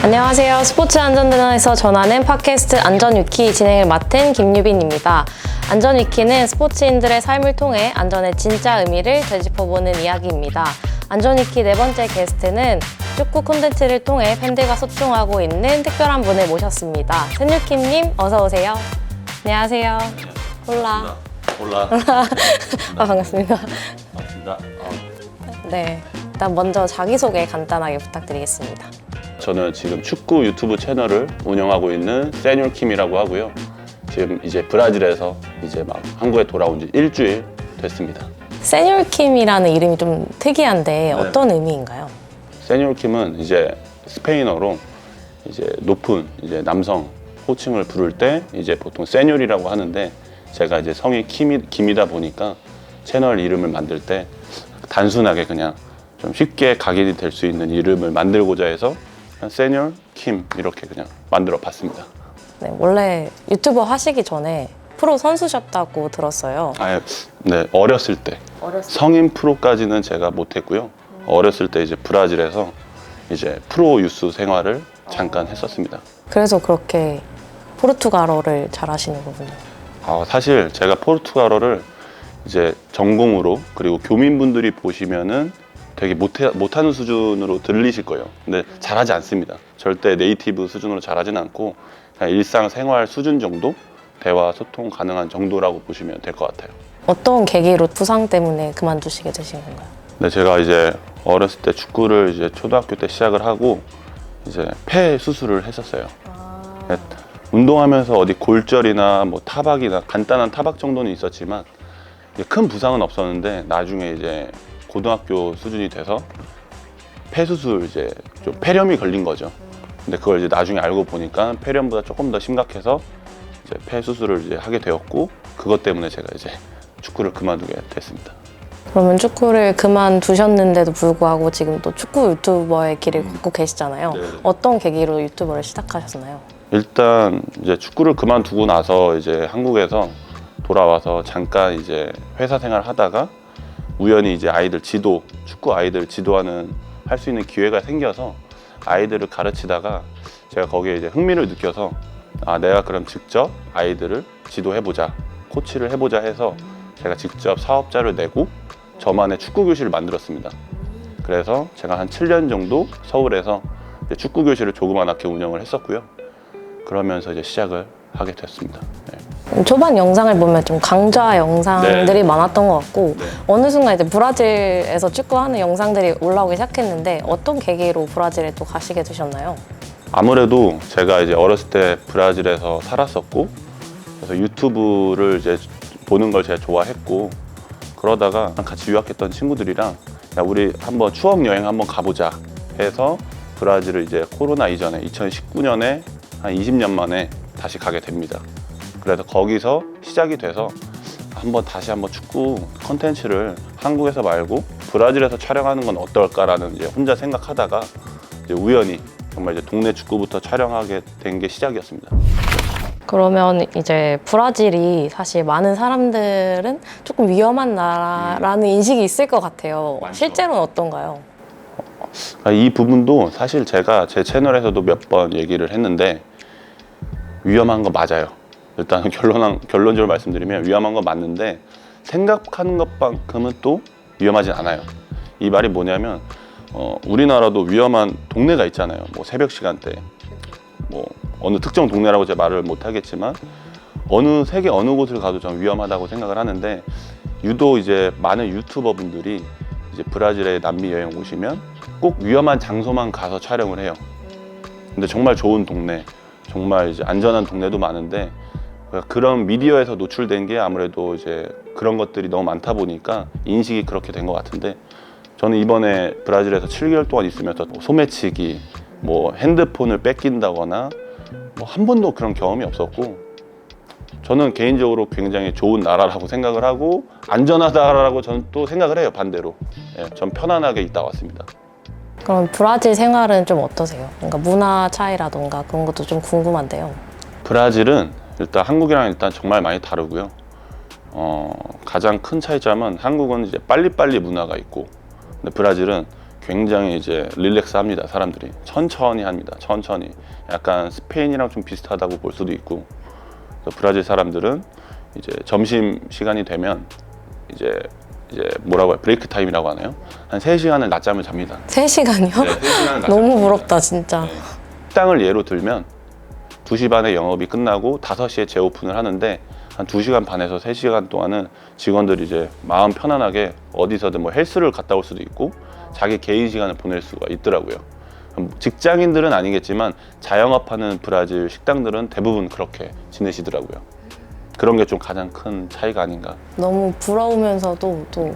안녕하세요. 스포츠 안전대란에서 전하는 팟캐스트 안전위키 진행을 맡은 김유빈입니다. 안전위키는 스포츠인들의 삶을 통해 안전의 진짜 의미를 되짚어보는 이야기입니다. 안전위키 네 번째 게스트는 축구 콘텐츠를 통해 팬들과 소통하고 있는 특별한 분을 모셨습니다. 센유킴님 어서 오세요. 안녕하세요. 홀라. 반갑습니다. 반갑습니다. 네, 일단 먼저 자기소개 간단하게 부탁드리겠습니다. 저는 지금 축구 유튜브 채널을 운영하고 있는 세뉴킴이라고 하고요. 지금 이제 브라질에서 이제 막 한국에 돌아온 지 일주일 됐습니다. 세뉴킴이라는 이름이 좀 특이한데 어떤 의미인가요? 세뉴킴은 이제 스페인어로 이제 높은 이제 남성 호칭을 부를 때 이제 보통 세뉴리라고 하는데, 제가 이제 성이 김이다 보니까 채널 이름을 만들 때 단순하게 그냥 좀 쉽게 각인이 될 수 있는 이름을 만들고자 해서 세뉴 킴 이렇게 그냥 만들어 봤습니다. 네, 원래 유튜버 하시기 전에 프로 선수셨다고 들었어요. 네, 어렸을 때 성인 프로까지는 제가 못했고요. 어렸을 때 이제 브라질에서 이제 프로 유스 생활을 잠깐 했었습니다. 그래서 그렇게 포르투갈어를 잘 하시는 거군요. 사실 제가 포르투갈어를 이제 전공으로, 그리고 교민분들이 보시면은 되게 못하는 수준으로 들리실 거예요. 근데 잘하지 않습니다. 절대 네이티브 수준으로 잘하진 않고 그냥 일상생활 수준 정도, 대화 소통 가능한 정도라고 보시면 될 것 같아요. 어떤 계기로 부상 때문에 그만두시게 되신 건가요? 네, 제가 이제 어렸을 때 축구를 이제 초등학교 때 시작을 하고 이제 폐 수술을 했었어요. 네, 운동하면서 어디 골절이나 뭐 타박이나 간단한 타박 정도는 있었지만 큰 부상은 없었는데, 나중에 이제 고등학교 수준이 돼서 폐 수술, 이제 좀 폐렴이 걸린 거죠. 근데 그걸 이제 나중에 알고 보니까 폐렴보다 조금 더 심각해서 이제 폐 수술을 이제 하게 되었고, 그것 때문에 제가 이제 축구를 그만두게 됐습니다. 그러면 축구를 그만두셨는데도 불구하고 지금 또 축구 유튜버의 길을 걷고 계시잖아요. 네. 어떤 계기로 유튜버를 시작하셨나요? 일단 이제 축구를 그만두고 나서 이제 한국에서 돌아와서 잠깐 이제 회사 생활 하다가 우연히 이제 축구 아이들 지도하는 할 수 있는 기회가 생겨서 아이들을 가르치다가 제가 거기에 이제 흥미를 느껴서 내가 그럼 직접 아이들을 지도해보자, 코치를 해보자 해서 제가 직접 사업자를 내고 저만의 축구 교실을 만들었습니다. 그래서 제가 한 7년 정도 서울에서 이제 축구 교실을 조그맣게 운영을 했었고요. 그러면서 이제 시작을 하게 됐습니다. 네. 초반 영상을 보면 좀 강좌 영상들이 많았던 것 같고 어느 순간 이제 브라질에서 축구하는 영상들이 올라오기 시작했는데 어떤 계기로 브라질에 또 가시게 되셨나요? 아무래도 제가 이제 어렸을 때 브라질에서 살았었고, 그래서 유튜브를 이제 보는 걸 제가 좋아했고, 그러다가 같이 유학했던 친구들이랑 야, 우리 한번 추억 여행 한번 가보자 해서 브라질을 이제 코로나 이전에 2019년에 한 20년 만에 다시 가게 됩니다. 그래서 거기서 시작이 돼서 다시 한번 축구 컨텐츠를 한국에서 말고 브라질에서 촬영하는 건 어떨까라는 이제 혼자 생각하다가 이제 우연히 정말 이제 동네 축구부터 촬영하게 된 게 시작이었습니다. 그러면 이제 브라질이 사실 많은 사람들은 조금 위험한 나라라는 인식이 있을 것 같아요. 많죠. 실제로는 어떤가요? 이 부분도 사실 제가 제 채널에서도 몇 번 얘기를 했는데 위험한 거 맞아요. 일단 결론적으로 말씀드리면 위험한 거 맞는데 생각하는 것만큼은 또 위험하진 않아요. 이 말이 뭐냐면 우리나라도 위험한 동네가 있잖아요. 뭐 새벽 시간대, 뭐 어느 특정 동네라고 제가 말을 못 하겠지만 세계 어느 곳을 가도 좀 위험하다고 생각을 하는데, 유독 이제 많은 유튜버 분들이 이제 브라질에 남미 여행 오시면 꼭 위험한 장소만 가서 촬영을 해요. 근데 정말 좋은 동네, 정말 이제 안전한 동네도 많은데 그런 미디어에서 노출된 게 아무래도 이제 그런 것들이 너무 많다 보니까 인식이 그렇게 된 것 같은데, 저는 이번에 브라질에서 7개월 동안 있으면서 소매치기, 뭐 핸드폰을 뺏긴다거나 뭐 한 번도 그런 경험이 없었고, 저는 개인적으로 굉장히 좋은 나라라고 생각을 하고 안전하다라고 저는 또 생각을 해요. 반대로 전 편안하게 있다 왔습니다. 그럼 브라질 생활은 좀 어떠세요? 뭔가 문화 차이라던가 그런 것도 좀 궁금한데요. 브라질은 일단 한국이랑 정말 많이 다르고요. 가장 큰 차이점은 한국은 이제 빨리빨리 문화가 있고, 근데 브라질은 굉장히 이제 릴렉스합니다. 사람들이 천천히 합니다. 천천히. 약간 스페인이랑 좀 비슷하다고 볼 수도 있고, 그래서 브라질 사람들은 이제 점심 시간이 되면 이제 뭐라고 해요? 브레이크 타임이라고 하나요? 한 3시간을 낮잠을 잡니다. 3시간이요? 네, 3시간을 너무 부럽다 진짜. 네. 식당을 예로 들면 2시 반에 영업이 끝나고 5시에 재오픈을 하는데 한 2시간 반에서 3시간 동안은 직원들이 이제 마음 편안하게 어디서든 뭐 헬스를 갔다 올 수도 있고 자기 개인 시간을 보낼 수가 있더라고요. 직장인들은 아니겠지만 자영업하는 브라질 식당들은 대부분 그렇게 지내시더라고요. 그런 게 좀 가장 큰 차이가 아닌가. 너무 부러우면서도 또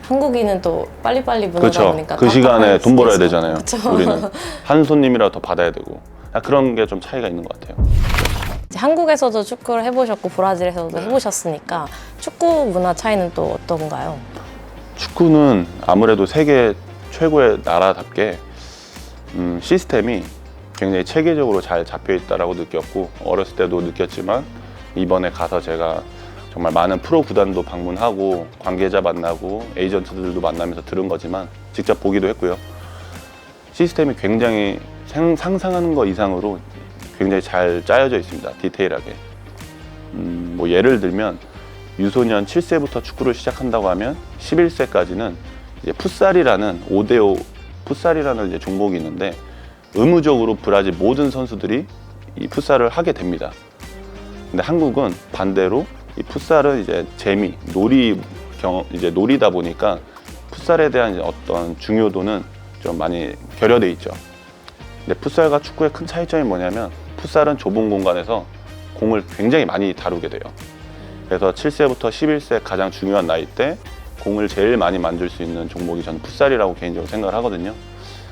한국인은 또 빨리빨리 문화다 그렇죠. 보니까 그 시간에 돈 벌어야 있어. 되잖아요. 그쵸? 우리는 한 손님이라도 더 받아야 되고 그런 게 좀 차이가 있는 것 같아요. 이제 한국에서도 축구를 해보셨고 브라질에서도 해보셨으니까 축구 문화 차이는 또 어떤가요? 축구는 아무래도 세계 최고의 나라답게 시스템이 굉장히 체계적으로 잘 잡혀 있다라고 느꼈고, 어렸을 때도 느꼈지만 이번에 가서 제가 정말 많은 프로 구단도 방문하고 관계자 만나고 에이전트들도 만나면서 들은 거지만 직접 보기도 했고요. 시스템이 굉장히 상상하는 것 이상으로 굉장히 잘 짜여져 있습니다. 디테일하게. 뭐 예를 들면 유소년 7세부터 축구를 시작한다고 하면 11세까지는 이제 풋살이라는 5대5 풋살이라는 이제 종목이 있는데 의무적으로 브라질 모든 선수들이 이 풋살을 하게 됩니다. 근데 한국은 반대로 이 풋살은 이제 재미, 이제 놀이다 보니까 풋살에 대한 이제 어떤 중요도는 좀 많이 결여돼 있죠. 근데 풋살과 축구의 큰 차이점이 뭐냐면 풋살은 좁은 공간에서 공을 굉장히 많이 다루게 돼요. 그래서 7세부터 11세 가장 중요한 나이 때 공을 제일 많이 만질 수 있는 종목이 저는 풋살이라고 개인적으로 생각을 하거든요.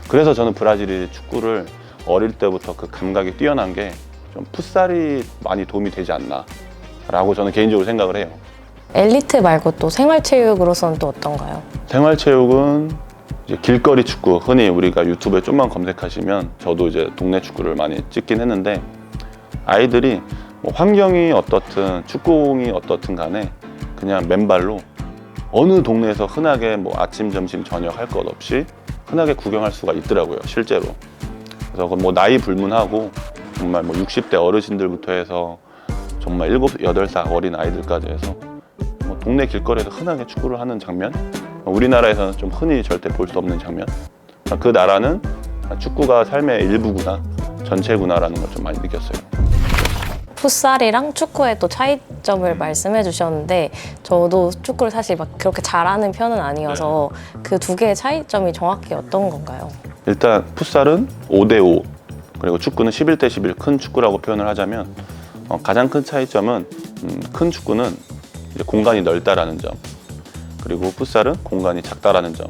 그래서 저는 브라질이 축구를 어릴 때부터 그 감각이 뛰어난 게 좀 풋살이 많이 도움이 되지 않나 라고 저는 개인적으로 생각을 해요. 엘리트 말고 또 생활체육으로서는 또 어떤가요? 생활체육은 이제 길거리 축구, 흔히 우리가 유튜브에 좀만 검색하시면 저도 이제 동네 축구를 많이 찍긴 했는데 아이들이 뭐 환경이 어떻든 축구공이 어떻든 간에 그냥 맨발로 어느 동네에서 흔하게 뭐 아침, 점심, 저녁 할 것 없이 흔하게 구경할 수가 있더라고요, 실제로. 그래서 뭐 나이 불문하고 정말 뭐 60대 어르신들부터 해서 정말 7, 8살 어린 아이들까지 해서 뭐 동네 길거리에서 흔하게 축구를 하는 장면, 우리나라에서는 좀 흔히 절대 볼 수 없는 장면. 그 나라는 축구가 삶의 일부구나, 전체구나라는 걸 좀 많이 느꼈어요. 풋살이랑 축구의 또 차이점을 말씀해 주셨는데 저도 축구를 사실 막 그렇게 잘하는 편은 아니어서 그 두 개의 차이점이 정확히 어떤 건가요? 일단 풋살은 5대5 그리고 축구는 11대11 큰 축구라고 표현을 하자면 가장 큰 차이점은 큰 축구는 이제 공간이 넓다라는 점, 그리고 풋살은 공간이 작다라는 점.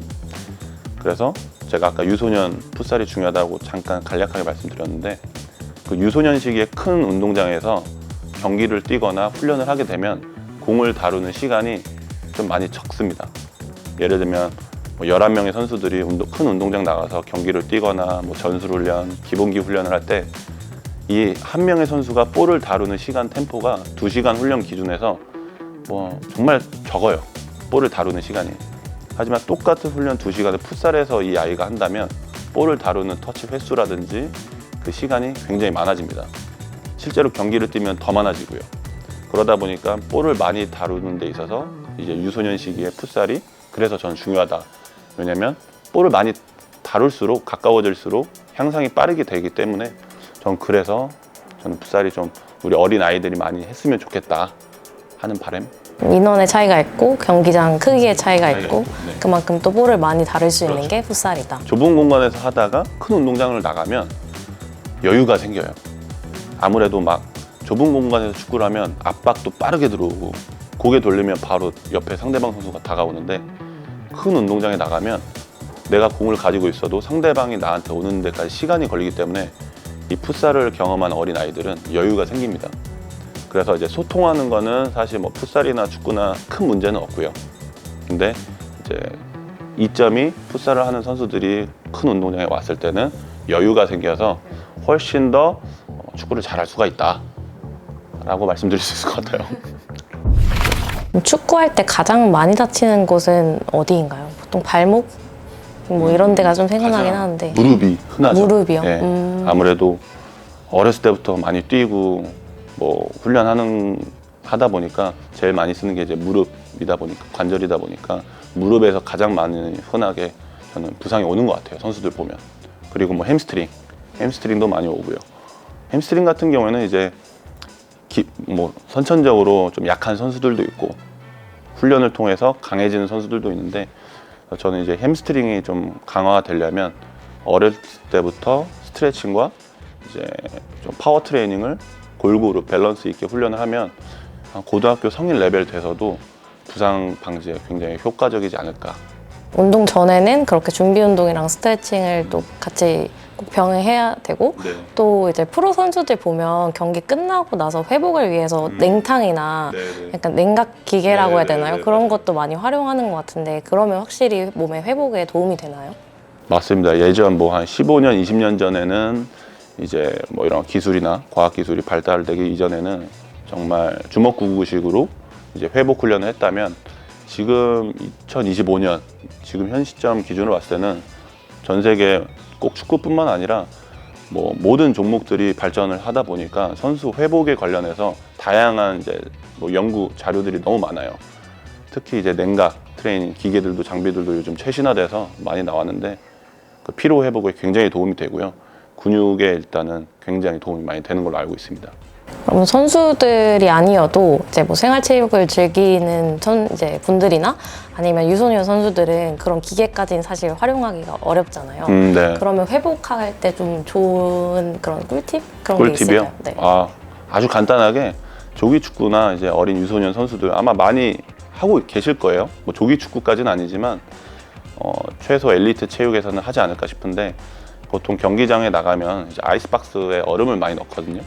그래서 제가 아까 유소년 풋살이 중요하다고 잠깐 간략하게 말씀드렸는데 그 유소년 시기에 큰 운동장에서 경기를 뛰거나 훈련을 하게 되면 공을 다루는 시간이 좀 많이 적습니다. 예를 들면 뭐 11명의 선수들이 큰 운동장 나가서 경기를 뛰거나 뭐 전술훈련, 기본기 훈련을 할 때 이 한 명의 선수가 볼을 다루는 시간 템포가 2시간 훈련 기준에서 뭐 정말 적어요. 볼을 다루는 시간이. 하지만 똑같은 훈련 2시간을 풋살에서 이 아이가 한다면 볼을 다루는 터치 횟수라든지 그 시간이 굉장히 많아집니다. 실제로 경기를 뛰면 더 많아지고요. 그러다 보니까 볼을 많이 다루는 데 있어서 이제 유소년 시기에 풋살이 그래서 저는 중요하다. 왜냐면 볼을 많이 다룰수록 가까워질수록 향상이 빠르게 되기 때문에 그래서 저는 풋살이 좀 우리 어린 아이들이 많이 했으면 좋겠다 하는 바람. 인원의 차이가 있고 경기장 크기의 차이가 있고 네. 그만큼 또 볼을 많이 다룰 수 있는 게 풋살이다. 좁은 공간에서 하다가 큰 운동장을 나가면 여유가 생겨요. 아무래도 막 좁은 공간에서 축구를 하면 압박도 빠르게 들어오고 고개 돌리면 바로 옆에 상대방 선수가 다가오는데 큰 운동장에 나가면 내가 공을 가지고 있어도 상대방이 나한테 오는 데까지 시간이 걸리기 때문에 이 풋살을 경험한 어린 아이들은 여유가 생깁니다. 그래서 이제 소통하는 거는 사실 뭐 풋살이나 축구나 큰 문제는 없고요. 근데 이제 이점이 풋살을 하는 선수들이 큰 운동장에 왔을 때는 여유가 생겨서 훨씬 더 축구를 잘할 수가 있다 라고 말씀드릴 수 있을 것 같아요. 축구할 때 가장 많이 다치는 곳은 어디인가요? 보통 발목? 뭐 이런 데가 좀 생각나긴 하는데. 무릎이 흔하죠. 무릎이요? 예. 아무래도 어렸을 때부터 많이 뛰고 뭐 하다 보니까 제일 많이 쓰는 게 이제 무릎이다 보니까, 관절이다 보니까 무릎에서 가장 많이 흔하게 저는 부상이 오는 것 같아요, 선수들 보면. 그리고 뭐 햄스트링도 많이 오고요. 햄스트링 같은 경우에는 이제 뭐 선천적으로 좀 약한 선수들도 있고 훈련을 통해서 강해지는 선수들도 있는데, 저는 이제 햄스트링이 좀 강화되려면 어렸을 때부터 스트레칭과 이제 좀 파워 트레이닝을 골고루 밸런스 있게 훈련을 하면 고등학교 성인 레벨 돼서도 부상 방지에 굉장히 효과적이지 않을까. 운동 전에는 그렇게 준비 운동이랑 스트레칭을 또 같이 꼭 병행해야 되고, 네. 또 이제 프로 선수들 보면 경기 끝나고 나서 회복을 위해서 냉탕이나 네네. 약간 냉각 기계라고 해야 되나요? 네네네. 그런 것도 많이 활용하는 것 같은데, 그러면 확실히 몸의 회복에 도움이 되나요? 맞습니다. 예전 뭐 한 15년, 20년 전에는 이제 뭐 이런 기술이나 과학 기술이 발달되기 이전에는 정말 주먹구구식으로 이제 회복 훈련을 했다면, 지금 2025년 지금 현 시점 기준으로 봤을 때는 전 세계 꼭 축구뿐만 아니라 뭐 모든 종목들이 발전을 하다 보니까 선수 회복에 관련해서 다양한 이제 뭐 연구 자료들이 너무 많아요. 특히 이제 냉각 트레이닝 기계들도 장비들도 요즘 최신화돼서 많이 나왔는데, 그 피로 회복에 굉장히 도움이 되고요. 근육에 일단은 굉장히 도움이 많이 되는 걸로 알고 있습니다. 그럼 선수들이 아니어도 이제 뭐 생활체육을 즐기는 이제 분들이나 아니면 유소년 선수들은 그런 기계까지는 사실 활용하기가 어렵잖아요. 네. 그러면 회복할 때 좀 좋은 그런 꿀팁? 그런 게 꿀팁이요? 있을까요? 네. 아주 간단하게 조기 축구나 이제 어린 유소년 선수들 아마 많이 하고 계실 거예요. 뭐 조기 축구까지는 아니지만 최소 엘리트 체육에서는 하지 않을까 싶은데, 보통 경기장에 나가면 이제 아이스박스에 얼음을 많이 넣거든요.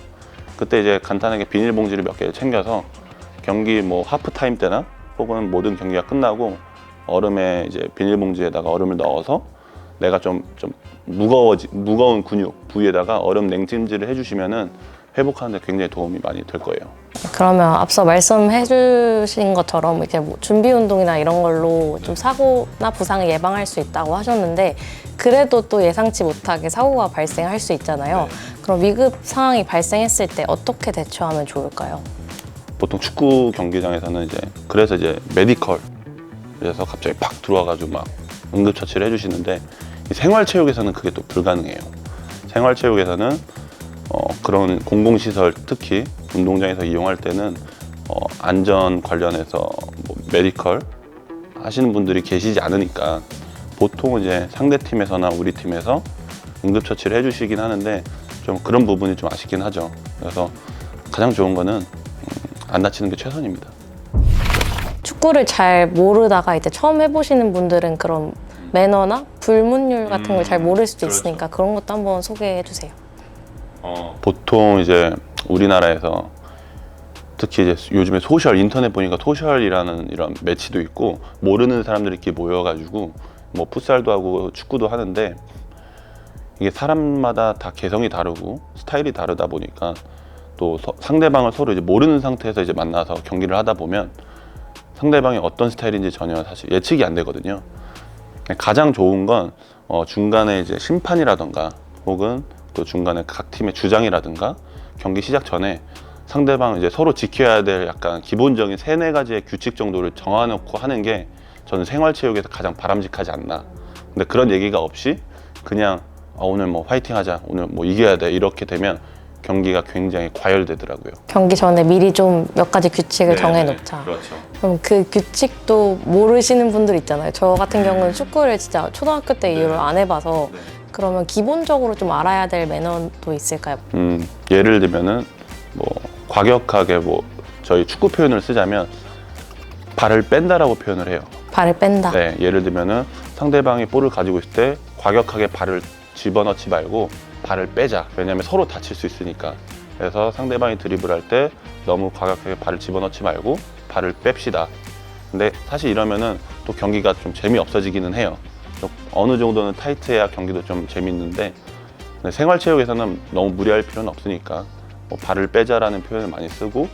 그때 이제 간단하게 비닐봉지를 몇 개 챙겨서 경기 뭐 하프타임 때나 혹은 모든 경기가 끝나고 얼음에 이제 비닐봉지에다가 얼음을 넣어서 내가 좀 무거운 근육 부위에다가 얼음 냉찜질을 해주시면은 회복하는 데 굉장히 도움이 많이 될 거예요. 그러면 앞서 말씀해 주신 것처럼 이렇게 뭐 준비 운동이나 이런 걸로 좀 사고나 부상을 예방할 수 있다고 하셨는데, 그래도 또 예상치 못하게 사고가 발생할 수 있잖아요. 그럼 위급 상황이 발생했을 때 어떻게 대처하면 좋을까요? 보통 축구 경기장에서는 그래서 메디컬, 그래서 갑자기 팍 들어와가지고 막 응급처치를 해주시는데, 이 생활체육에서는 그게 또 불가능해요. 생활체육에서는 그런 공공시설, 특히 운동장에서 이용할 때는 안전 관련해서 뭐 메디컬 하시는 분들이 계시지 않으니까 보통 이제 상대 팀에서나 우리 팀에서 응급처치를 해주시긴 하는데, 좀 그런 부분이 좀 아쉽긴 하죠. 그래서 가장 좋은 거는 안 다치는 게 최선입니다. 축구를 잘 모르다가 이제 처음 해보시는 분들은 그런 매너나 불문율 같은 걸 잘 모를 수도 있으니까 그런 것도 한번 소개해 주세요. 보통 이제 우리나라에서 특히 이제 요즘에 인터넷 보니까 소셜이라는 이런 매치도 있고, 모르는 사람들이 이렇게 모여가지고 뭐 풋살도 하고 축구도 하는데, 이게 사람마다 다 개성이 다르고 스타일이 다르다 보니까 또 상대방을 서로 이제 모르는 상태에서 이제 만나서 경기를 하다 보면 상대방이 어떤 스타일인지 전혀 사실 예측이 안 되거든요. 가장 좋은 건 중간에 이제 심판이라던가 혹은 또 중간에 각 팀의 주장이라든가 경기 시작 전에 상대방 이제 서로 지켜야 될 약간 기본적인 3-4가지의 규칙 정도를 정해놓고 하는 게 저는 생활체육에서 가장 바람직하지 않나. 근데 그런 얘기가 없이 그냥 오늘 뭐 화이팅 하자, 오늘 뭐 이겨야 돼, 이렇게 되면 경기가 굉장히 과열되더라고요. 경기 전에 미리 좀 몇 가지 규칙을 정해놓자. 그렇죠. 그럼 그 규칙도 모르시는 분들 있잖아요. 저 같은 경우는 축구를 진짜 초등학교 때 이후로 안 해봐서 그러면 기본적으로 좀 알아야 될 매너도 있을까요? 예를 들면은 뭐 과격하게 뭐 저희 축구 표현을 쓰자면 발을 뺀다라고 표현을 해요. 발을 뺀다. 네, 예를 들면은 상대방이 볼을 가지고 있을 때 과격하게 발을 집어넣지 말고 발을 빼자. 왜냐면 서로 다칠 수 있으니까. 그래서 상대방이 드리블할 때 너무 과격하게 발을 집어넣지 말고 발을 뺍시다. 근데 사실 이러면은 또 경기가 좀 재미없어지기는 해요. 어느 정도는 타이트해야 경기도 좀 재밌는데, 생활체육에서는 너무 무리할 필요는 없으니까 뭐 발을 빼자라는 표현을 많이 쓰고,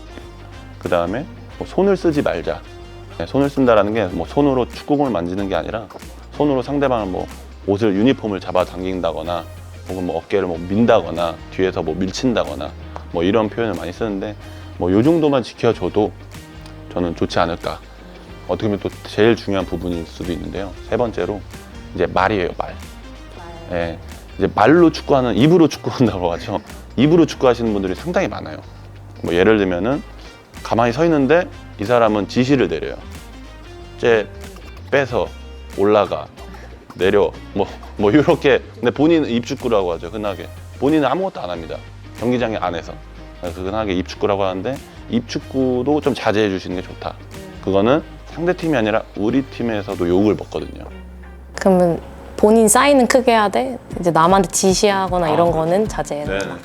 그 다음에 뭐 손을 쓰지 말자. 손을 쓴다라는 게 뭐 손으로 축구공을 만지는 게 아니라 손으로 상대방을 뭐 옷을 유니폼을 잡아 당긴다거나 혹은 뭐 어깨를 뭐 민다거나 뒤에서 뭐 밀친다거나 뭐 이런 표현을 많이 쓰는데 뭐 요 정도만 지켜줘도 저는 좋지 않을까. 어떻게 보면 또 제일 중요한 부분일 수도 있는데요. 세 번째로 이제 말이에요, 말. 예, 이제 말로 축구하는, 입으로 축구한다고 하죠. 입으로 축구하시는 분들이 상당히 많아요. 뭐 예를 들면은 가만히 서 있는데 이 사람은 지시를 내려요. 쟤 빼서 올라가, 내려, 뭐 이렇게. 근데 본인은 입축구라고 하죠, 흔하게. 본인은 아무것도 안 합니다. 경기장의 안에서. 그래서 흔하게 입축구라고 하는데 입축구도 좀 자제해 주시는 게 좋다. 그거는 상대 팀이 아니라 우리 팀에서도 욕을 먹거든요. 그러면 본인 사인은 크게 해야 돼? 이제 남한테 지시하거나 이런 거는 자제해야 네. 된다.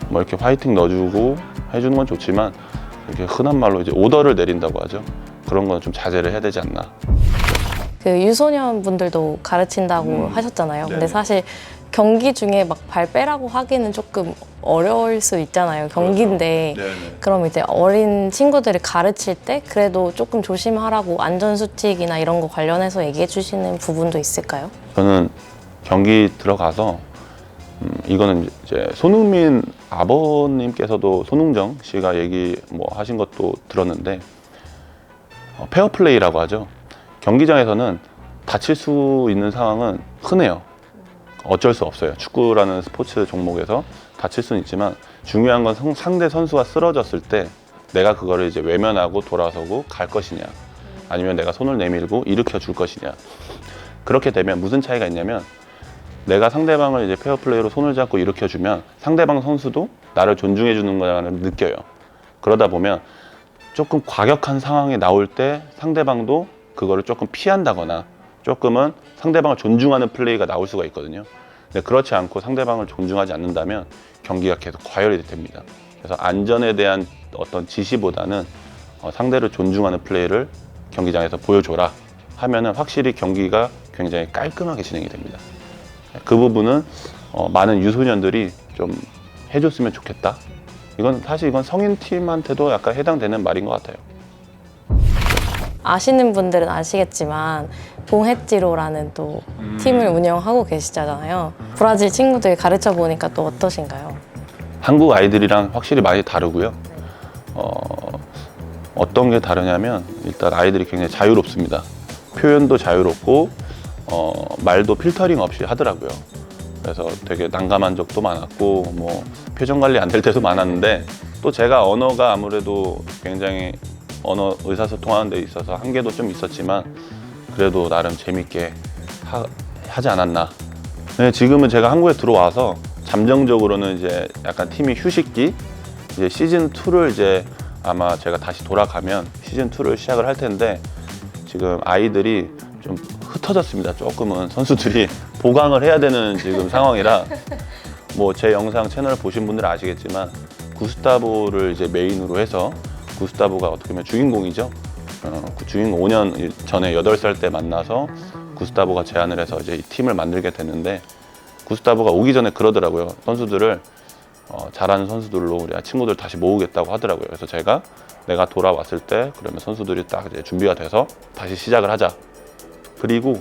뭐 이렇게 화이팅 넣어주고 해주는 건 좋지만 이렇게 흔한 말로 이제 오더를 내린다고 하죠. 그런 건 좀 자제를 해야 되지 않나. 그 유소년 분들도 가르친다고 하셨잖아요. 근데 네네. 사실 경기 중에 막 발 빼라고 하기는 조금 어려울 수 있잖아요. 경기인데. 그럼 이제 어린 친구들을 가르칠 때 그래도 조금 조심하라고 안전수칙이나 이런 거 관련해서 얘기해 주시는 부분도 있을까요? 저는 경기 들어가서 이거는 이제 손흥민 아버님께서도 손흥정 씨가 얘기 뭐 하신 것도 들었는데 페어플레이라고 하죠. 경기장에서는 다칠 수 있는 상황은 흔해요. 어쩔 수 없어요. 축구라는 스포츠 종목에서 다칠 수는 있지만 중요한 건 상대 선수가 쓰러졌을 때 내가 그거를 이제 외면하고 돌아서고 갈 것이냐, 아니면 내가 손을 내밀고 일으켜 줄 것이냐. 그렇게 되면 무슨 차이가 있냐면 내가 상대방을 이제 페어플레이로 손을 잡고 일으켜 주면 상대방 선수도 나를 존중해 주는 거를 느껴요. 그러다 보면 조금 과격한 상황이 나올 때 상대방도 그거를 조금 피한다거나 조금은 상대방을 존중하는 플레이가 나올 수가 있거든요. 근데 그렇지 않고 상대방을 존중하지 않는다면 경기가 계속 과열이 됩니다. 그래서 안전에 대한 어떤 지시보다는 상대를 존중하는 플레이를 경기장에서 보여줘라 하면은 확실히 경기가 굉장히 깔끔하게 진행이 됩니다. 그 부분은 많은 유소년들이 좀 해줬으면 좋겠다. 이건 사실 이건 성인 팀한테도 약간 해당되는 말인 것 같아요. 아시는 분들은 아시겠지만 봉헤찌로라는 또 팀을 운영하고 계시잖아요. 브라질 친구들 가르쳐 보니까 또 어떠신가요? 한국 아이들이랑 확실히 많이 다르고요. 어떤 게 다르냐면 일단 아이들이 굉장히 자유롭습니다. 표현도 자유롭고 말도 필터링 없이 하더라고요. 그래서 되게 난감한 적도 많았고 뭐 표정 관리 안 될 때도 많았는데 또 제가 언어가 아무래도 굉장히 언어 의사소통하는 데 있어서 한계도 좀 있었지만 그래도 나름 재밌게 하지 않았나. 네, 지금은 제가 한국에 들어와서 잠정적으로는 이제 약간 팀이 휴식기, 이제 시즌 2를 이제 아마 제가 다시 돌아가면 시즌 2를 시작을 할 텐데 지금 아이들이 좀 흩어졌습니다. 조금은 선수들이 보강을 해야 되는 지금 상황이라 뭐 제 영상 채널 보신 분들은 아시겠지만 구스타보를 이제 메인으로 해서 구스타보가 어떻게 보면 주인공이죠. 그 주인공 5년 전에 8살 때 만나서 구스타보가 제안을 해서 이제 이 팀을 만들게 됐는데 구스타보가 오기 전에 그러더라고요. 선수들을 잘하는 선수들로 우리 친구들 다시 모으겠다고 하더라고요. 그래서 내가 돌아왔을 때 그러면 선수들이 딱 이제 준비가 돼서 다시 시작을 하자. 그리고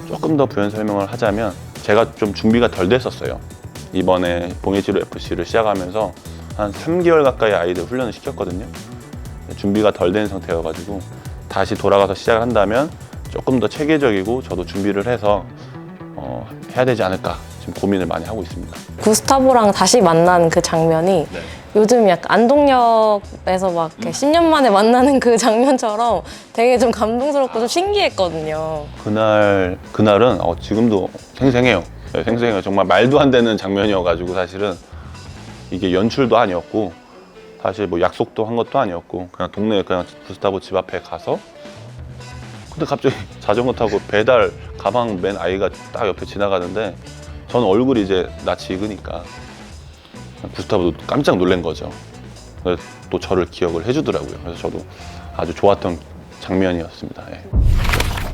조금 더 부연 설명을 하자면 제가 좀 준비가 덜 됐었어요. 이번에 봉해지로 FC를 시작하면서 한 3개월 가까이 아이들 훈련을 시켰거든요. 준비가 덜 된 상태여가지고 다시 돌아가서 시작을 한다면 조금 더 체계적이고 저도 준비를 해서 해야 되지 않을까 지금 고민을 많이 하고 있습니다. 구스타보랑 다시 만난 그 장면이 요즘 약간 안동역에서 막 이렇게 10년 만에 만나는 그 장면처럼 되게 좀 감동스럽고 좀 신기했거든요. 그날은 지금도 생생해요. 네, 생생해요. 정말 말도 안 되는 장면이어가지고 사실은 이게 연출도 아니었고 사실 뭐 약속도 한 것도 아니었고 그냥 동네에 그냥 구스타보 집 앞에 가서 근데 갑자기 자전거 타고 배달 가방 맨 아이가 딱 옆에 지나가는데 저는 얼굴이 이제 낯이 익으니까 구스타보도 깜짝 놀란 거죠. 그래서 또 저를 기억을 해주더라고요. 그래서 저도 아주 좋았던 장면이었습니다. 예.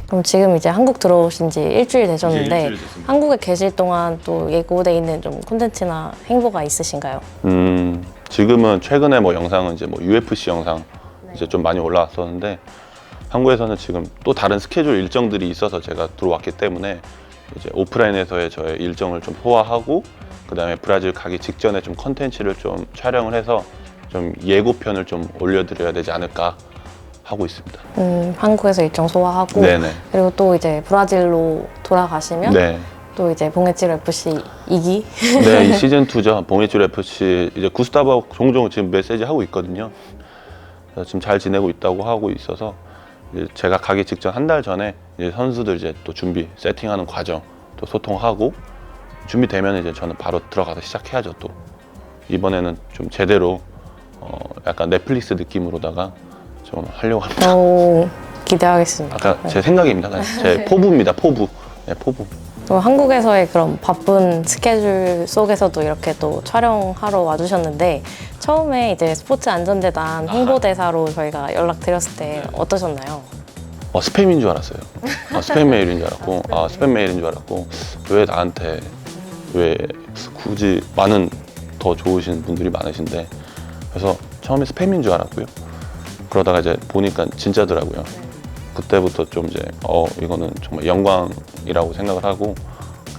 그럼 지금 이제 한국 들어오신 지 일주일 되셨는데 이제 일주일 됐습니다. 한국에 계실 동안 또 예고돼 있는 좀 콘텐츠나 행보가 있으신가요? 지금은 최근에 뭐 영상은 이제 뭐 UFC 영상 이제 좀 많이 올라왔었는데 한국에서는 지금 또 다른 스케줄 일정들이 있어서 제가 들어왔기 때문에 이제 오프라인에서의 저의 일정을 좀 소화하고 그다음에 브라질 가기 직전에 좀 컨텐츠를 좀 촬영을 해서 좀 예고편을 좀 올려드려야 되지 않을까 하고 있습니다. 한국에서 일정 소화하고 네네. 그리고 또 이제 브라질로 돌아가시면 네. 또 이제 봉해질 FC 2기 네, 이 시즌 2죠. 봉해줄 FC 이제 구스타바 종종 지금 메시지 하고 있거든요. 그래서 지금 잘 지내고 있다고 하고 있어서 이제 제가 가기 직전 한 달 전에 이제 선수들 이제 또 준비 세팅하는 과정 또 소통하고 준비되면 이제 저는 바로 들어가서 시작해야죠. 또 이번에는 좀 제대로 약간 넷플릭스 느낌으로다가 좀 하려고 합니다. 오, 기대하겠습니다. 아까 제 생각입니다. 그냥 제 포부입니다. 포부. 네, 포부. 또 한국에서의 그런 바쁜 스케줄 속에서도 이렇게 또 촬영하러 와주셨는데 처음에 이제 스포츠 안전재단 홍보대사로 저희가 연락드렸을 때 어떠셨나요? 스팸인 줄 알았어요. 스팸 메일인 줄 알았고, 스팸 메일인 줄 알았고, 왜 나한테, 왜 굳이 많은 더 좋으신 분들이 많으신데, 그래서 처음에 스팸인 줄 알았고요. 그러다가 이제 보니까 진짜더라고요. 그때부터 좀 이제, 이거는 정말 영광이라고 생각을 하고,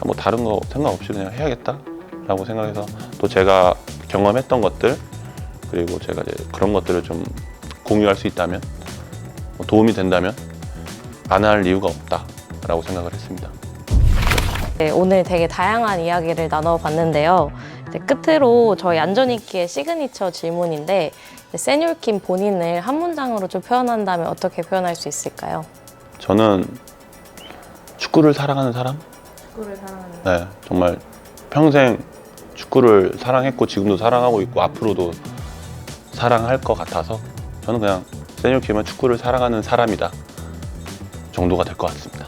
뭐 다른 거 생각 없이 그냥 해야겠다라고 생각해서 또 제가 경험했던 것들, 그리고 제가 이제 그런 것들을 좀 공유할 수 있다면, 도움이 된다면, 안 할 이유가 없다라고 생각을 했습니다. 네, 오늘 되게 다양한 이야기를 나눠봤는데요. 이제 끝으로 저희 안전있기의 시그니처 질문인데 세뇨킴 본인을 한 문장으로 좀 표현한다면 어떻게 표현할 수 있을까요? 저는 축구를 사랑하는 사람? 축구를 사랑하는 네, 정말 평생 축구를 사랑했고 지금도 사랑하고 있고 앞으로도 사랑할 것 같아서 저는 그냥 세뇨킴은 축구를 사랑하는 사람이다 정도가 될 것 같습니다.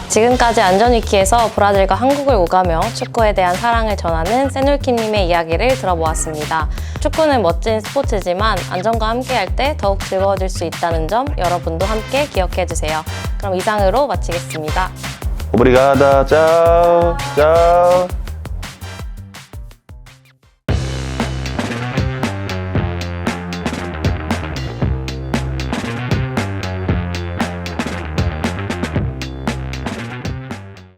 지금까지 안전위키에서 브라질과 한국을 오가며 축구에 대한 사랑을 전하는 세뇨킴님의 이야기를 들어보았습니다. 축구는 멋진 스포츠지만 안전과 함께할 때 더욱 즐거워질 수 있다는 점 여러분도 함께 기억해주세요. 그럼 이상으로 마치겠습니다. 오브리가다, 짜오, 짜오.